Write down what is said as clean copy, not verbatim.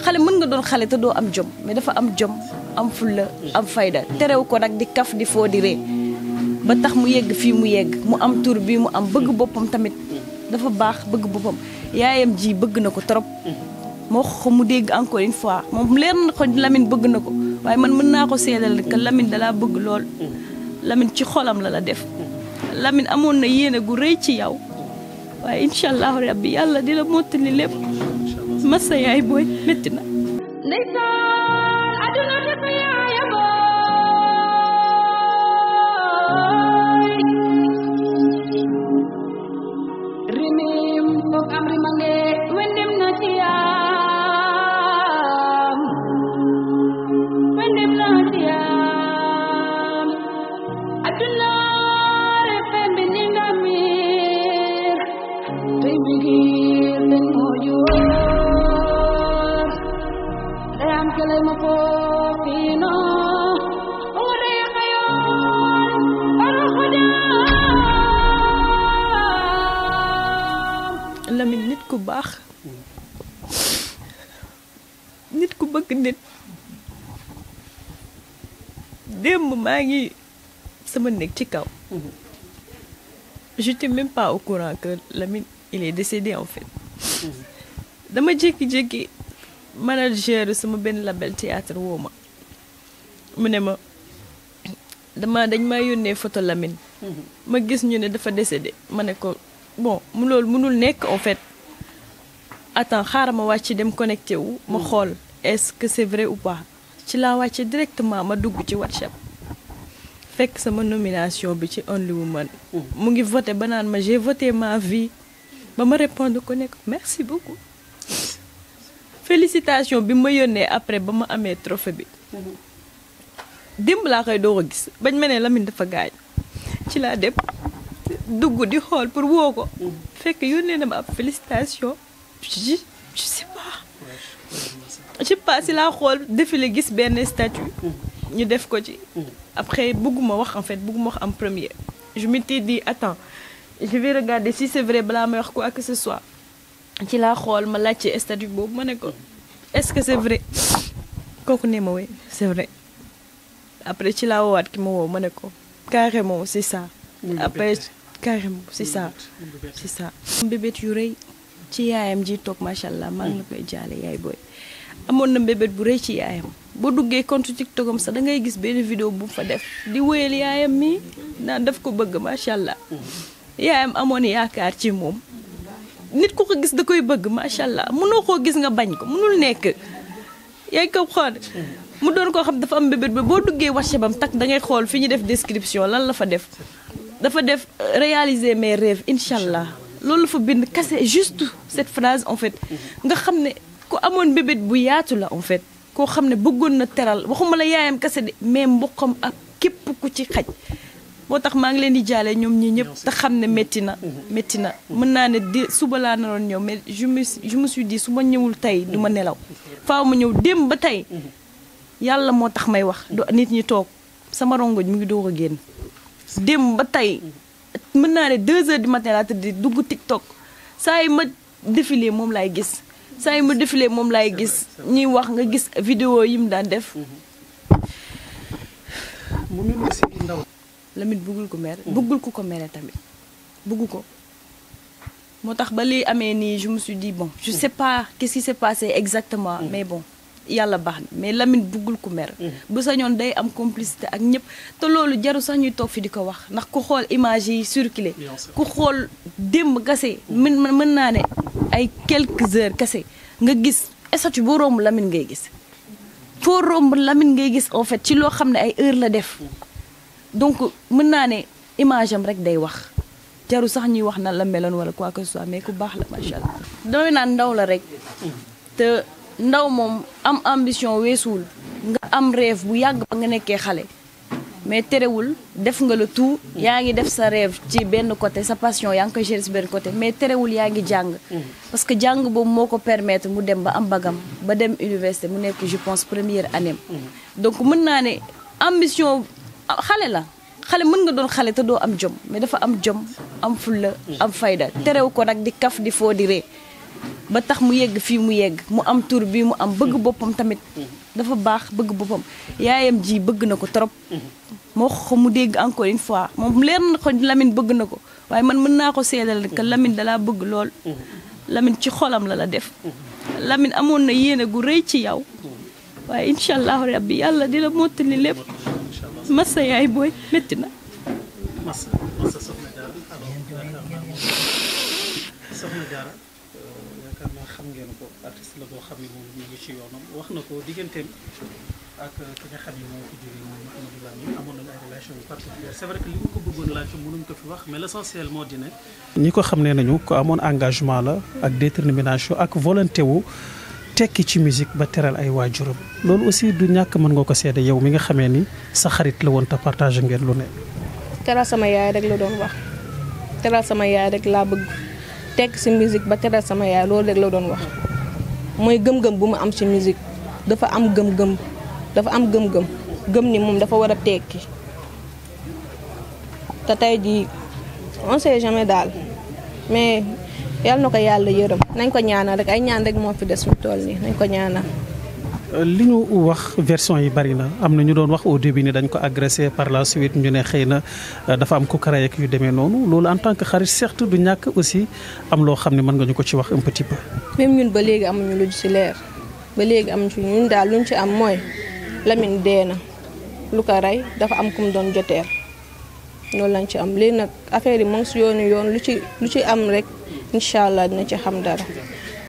xale mën nga doon xale te doo am jom mais dafa am jom am fulla am fayda terew ko nag di kaf di foo di ree ba tax mu yegg fii mu yegg mu am tur bi mu am bëgg boppam tamit dafa baax bëgg boppam yaayam ji bëgg na ko trop moo ko mu dégg encore une fois moom leer na ko Lamine bëgg na ko waaye man mën naa ko seedal que Lamine dalaa bëgg lool Lamine ci xolam la def Lamine amoon na yéene gu rëy ci yow waaye incha allahu rabbi yàlla di la mottali lépp massa yaay booy métti na ndeysaan aduna def yaaya booy rimim foog am rimange wendem na tiyam wendem na tiyam aduna refem beninga mir tey bigir den moju am kele ma ko fino ore kayon ara khoda Lamine nit ku baax nit ku bëgg nit démb maa ngi sama nekk ci kaw j'étais même pas au courant que Lamine il est décédé en fait dama jékki-jékki manager sama benn label théâtre woo ma mu ne ma dañ ma yónnee photo Lamine ma gis ñu ne dafa décédé ma ne ko bon loolu mënul nekk en fait attends xaaral ma wàcc dem connecté wu ma xool est-ce que c'est vrai ou pas ci laa wàcce directement ma dugg ci WhatsApp fekk sama nomination bi ci Only Woman mu ngi voté ba naan ma j'ai voté ma vie ba ma répondre ko nekk merci beaucoup félicitation bi ma yónnee après ba ma amee trophée bi démb laa koy doo ko gis bañ ma ne Lamine dafa gaañ ci laa dem dugg di xool pour woo ko fekk yónnee na ma ab félicitation je sais pas si laa xool défilé gis benn statut ñu def ko ci après bëgguma wax en fait bëgguma wax en premier je m'étais dit attends je vais regarder si c'est vrai balaa may wax quoi que ce soit ci laa xool ma laajte statut boobu ma ne ko est-ce que c'est vrai kooku ne ma oui c'est vrai après ci laa woowaat ki ma woo ma ne ko carrément c'est ça après carrément c'est ça mbébét yu rëy ci yaayam ji toog macha allah maa ngi la koy jaale yaay booy amoon na mbébét bu rëy ci yaayam boo duggee compte TikTok am sax da ngay gis benn vidéo bu mu fa def di wéyal yaayam mi naan daf ko bëgg macha allah yaayam amoon yaakaar ci moom nit ku ko gis da koy bëgg macha allah mënoo koo gis nga bañ ko mënul nekk yaay ko xool mu doon koo xam dafa am mbébét ba boo duggee WhatsApp am tak da ngay xool fi ñu def description lan la fa def dafa def réaliser mes rêves incha allah loolu la fa bind kase juste cette phrase en fait nga xam ne ku amoon mbébét bu yaatu la en fait koo xam ne bëggoon na teral waxuma la yaayam kase de mais mbokkam ak képp ku ci xaj moo tax maa ngi leen di jaale ñoom ñi ñëpp te xam ne métti na mën naa ne di suba laa naroon ñëw mais je me suis dit su ma ñëwul tey du ma nelaw faaw ma ñëw démb ba tey yàlla moo tax may wax do nit ñi toog sama rongoñ mu ngi doog a génn démb ba tey mën naa ne 2 heures du matin laa tëdd dugg TikTok saa yi ma défilé moom laay gis saa yi ma défilé moom laay gis ñuy wax nga gis vidéo yi mu daan def Lamine bëggul ko mere bëggul ku ko mere tamit bëggu ko moo tax ba lii amee nii je me suis dit bon je sais pas qu'est-ce qui s'est passé exactement mais bon yàlla baax na mais Lamine bëggul ku mere bu sañoon day am complicité ak ñëpp te loolu jaru sax ñuy toog fi di ko wax ndax ku xool image yi circulé ku xool démb kase mën naa ne ay quelques heures kase nga gis statut boo romb Lamine ngay gis foo romb Lamine ngay gis en fait ci loo xam ne ay heure la def donc mën naa ne image am rek day wax jaru sax ñuy wax na la meloon wala quoi que ce soit mais ku baax la macha allah. damay naan ndaw la rek te ndaw moom am ambition weesuwul nga am rêve bu yàgg ba nga nekkee xale mais terewul def nga le tout yaa ngi def sa rêve ci benn côté sa passion yaa ngi koy gérer ci benn côté mais terewul yaa ngi jàng parce que jàng boobu moo ko permettre mu dem ba am bagam ba dem université mu nekk je pense première année donc mën naa ne ambition xale la xale mën nga doon xale te doo am jom mais dafa am jom am fulla am fayda terew ko nag di kaf di foo di ree ba tax mu yegg fii mu yegg mu am tur bi mu am bëgg boppam tamit dafa baax bëgg boppam yaayam ji bëgg na ko trop moo ko mu dégg encore une fois moom leer na ko Lamine bëgg na ko waaye man mën naa ko seedal que Lamine dalaa bëgg lool Lamine ci xolam la def Lamine amoon na yéene gu rëy ci yow waaye incha allahu rabbi yàlla dina mottali lépp massa yaay booy métti na massa soxna Diarra yaakaar naa xam ngeen ko artiste la boo xam ne moom ñu ngi ci yoonam wax na ko digganteem ak ki nga xam ne moo ko jógee moom Mouhamadou Lamine amoon nañu ay relation yu particulière c'est vrai que li mu ko bëggoon laaj mënuñ ko fi wax mais l'essentiel moo di ne ñi ko xam ne nañu ko amoon engagement la ak détermination ak volonté wu tekki ci musique ba teral ay waajuram loolu aussi du ñàkk mën nga ko seede yow mi nga xamee ni sa xarit la woon te partagé ngeen lu ne. teral sama yaay rek la doon wax teral sama yaay rek laa bëgg tekki ci musique ba teral sama yaay loolu rek la doon wax mooy gëm-gëm bu mu am ci musique dafa am gëm-gëm gëm ni moom dafa war a tekki te tey jii on sait jamais daal mais. yàlla na ko yàlla yërëm nañ ko ñaanal rek ay ñaan rek moo fi des mu toll nii nañ ko ñaanal. li ñu wax version yi bari na am na ñu doon wax au début ni dañ ko agressé par la suite ñu ne xëy na dafa am ku karaye ak yu demee noonu loolu en tant que xarit certes du ñàkk aussi am loo xam ne mën nga ñu ko ci wax un petit peu. même ñun ba léegi amuñu lu ci leer ba léegi amuñu ci ñun daal luñ ci am mooy Lamine dee na lu ko rey dafa am ku mu doon joteel loolu lañ ci am léegi nag affaire yi moom si yoon lu ci am rek. incha allah dina ci xam dara.